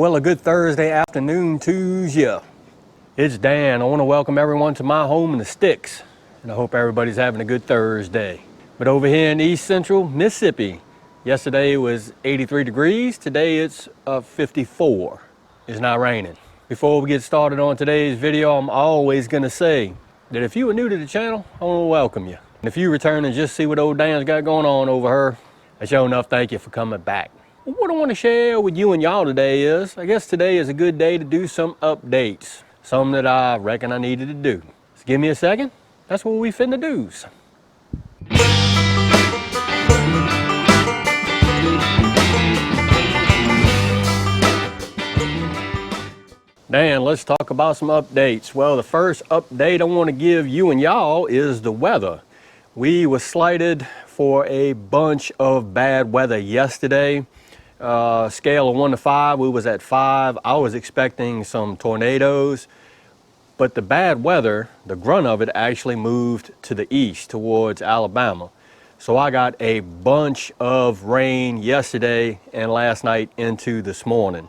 Well, a good Thursday afternoon to you. It's Dan. I want to welcome everyone to my home in the sticks, and I hope everybody's having a good Thursday. But over here in East Central Mississippi, yesterday was 83 degrees. Today it's 54. It's not raining. Before we get started on today's video, I'm always going to say that if you are new to the channel, I want to welcome you. And if you return and just see what old Dan's got going on over here, I sure enough thank you for coming back. What I want to share with you and y'all today is, I guess today is a good day to do some updates. Some that I reckon I needed to do. So give me a second. That's what we finna do's. Dan, let's talk about some updates. Well, the first update I want to give you and y'all is the weather. We were slated for a bunch of bad weather yesterday. Scale of 1 to 5, we was at 5. I was expecting some tornadoes, but the bad weather, the grunt of it, actually moved to the east towards Alabama. So I got a bunch of rain yesterday and last night into this morning.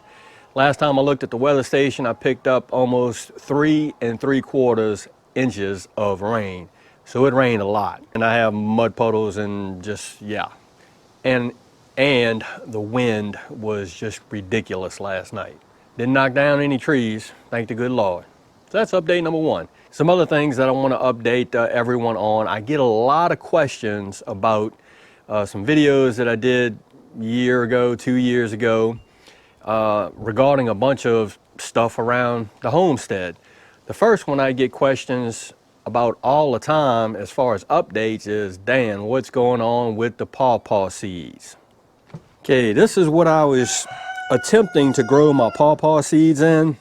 Last time I looked at the weather station, I picked up almost 3 3/4 inches of rain. So it rained a lot, and I have mud puddles and just, yeah. And the wind was just ridiculous last night. Didn't knock down any trees, thank the good Lord. So that's update number 1. Some other things that I want to update everyone on. I get a lot of questions about some videos that I did a year ago, 2 years ago, regarding a bunch of stuff around the homestead. The first one I get questions about all the time as far as updates is, Dan, what's going on with the pawpaw seeds? Okay, this is what I was attempting to grow my pawpaw seeds in.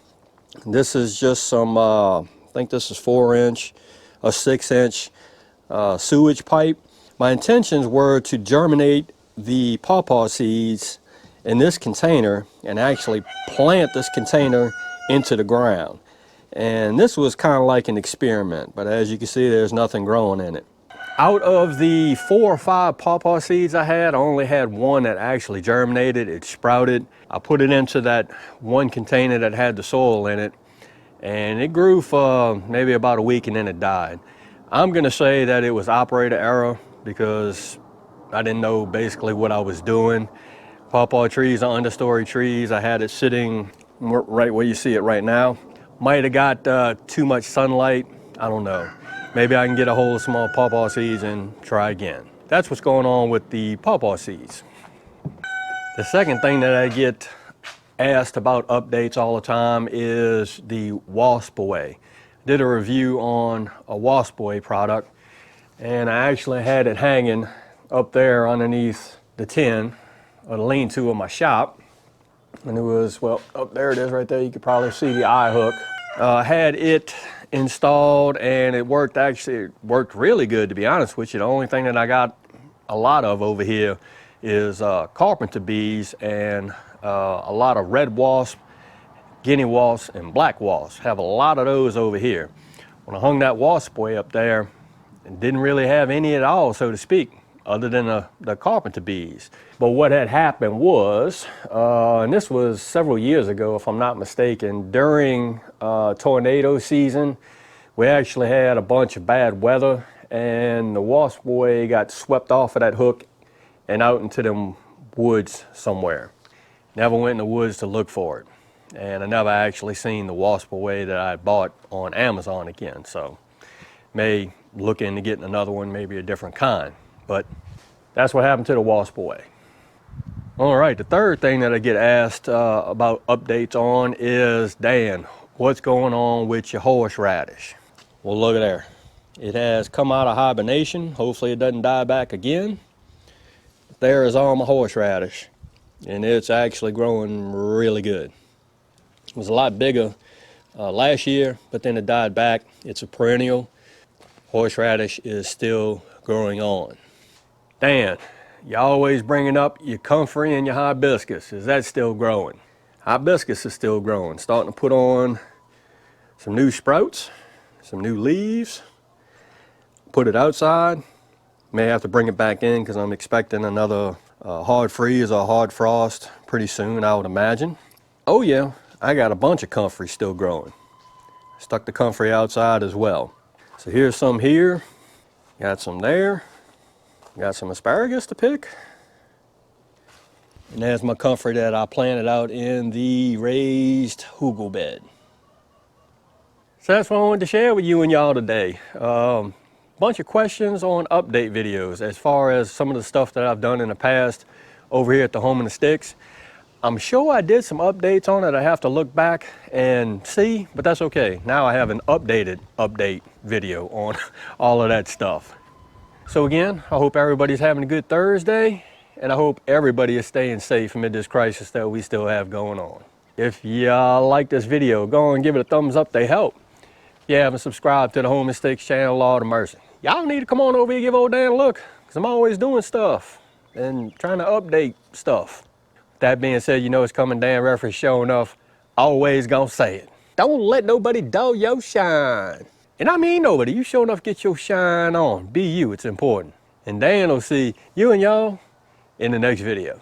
This is just some, I think this is 4-inch, a 6-inch sewage pipe. My intentions were to germinate the pawpaw seeds in this container and actually plant this container into the ground. And this was kind of like an experiment, but as you can see, there's nothing growing in it. Out of the 4 or 5 pawpaw seeds I had, I only had one that actually germinated. It sprouted. I put it into that one container that had the soil in it, and it grew for maybe about a week and then it died. I'm gonna say that it was operator error because I didn't know basically what I was doing. Pawpaw trees are understory trees. I had it sitting right where you see it right now. Might have got too much sunlight, I don't know. Maybe I can get a hold of small pawpaw seeds and try again. That's what's going on with the pawpaw seeds. The second thing that I get asked about updates all the time is the Wasp Away. I did a review on a Wasp Away product, and I actually had it hanging up there underneath the tin or the lean-to of my shop. And it was, well, oh, there it is right there. You could probably see the eye hook. Had it installed, and it worked really good, to be honest with you. The only thing that I got a lot of over here is carpenter bees and a lot of red wasp, guinea wasp, and black wasp. Have a lot of those over here. When I hung that wasp way up there, it didn't really have any at all, so to speak, other than the carpenter bees. But what had happened was, and this was several years ago if I'm not mistaken, during tornado season, we actually had a bunch of bad weather, and the wasp boy got swept off of that hook and out into them woods somewhere. Never went in the woods to look for it, and I never actually seen the wasp away that I bought on Amazon again. So may look into getting another one, maybe a different kind. But that's what happened to the wasp away. All right, the third thing that I get asked about updates on is, Dan, what's going on with your horseradish? Well, look at there. It has come out of hibernation. Hopefully it doesn't die back again. There is all my horseradish, and it's actually growing really good. It was a lot bigger last year, but then it died back. It's a perennial. Horseradish is still growing on. Dan, you always bringing up your comfrey and your hibiscus. Is that still growing? Hibiscus is still growing. Starting to put on some new sprouts, some new leaves. Put it outside. May have to bring it back in because I'm expecting another hard freeze or hard frost pretty soon, I would imagine. Oh yeah, I got a bunch of comfrey still growing. Stuck the comfrey outside as well. So here's some here, got some there, got some asparagus to pick. And there's my comfrey that I planted out in the raised hugel bed. So that's what I wanted to share with you and y'all today. Bunch of questions on update videos as far as some of the stuff that I've done in the past over here at the Home and the Sticks. I'm sure I did some updates on it. I have to look back and see, but that's okay. Now I have an update video on all of that stuff. So again, I hope everybody's having a good Thursday, and I hope everybody is staying safe amid this crisis that we still have going on. If y'all like this video, go and give it a thumbs up, they help. If you haven't subscribed to the Home and Sticks channel, Lord of mercy. Y'all need to come on over here and give old Dan a look, because I'm always doing stuff and trying to update stuff. That being said, you know it's coming, Dan Reference showing enough. Always gonna say it. Don't let nobody dull your shine. And I mean nobody, you sure enough get your shine on. Be you, it's important. And Dan will see you and y'all in the next video.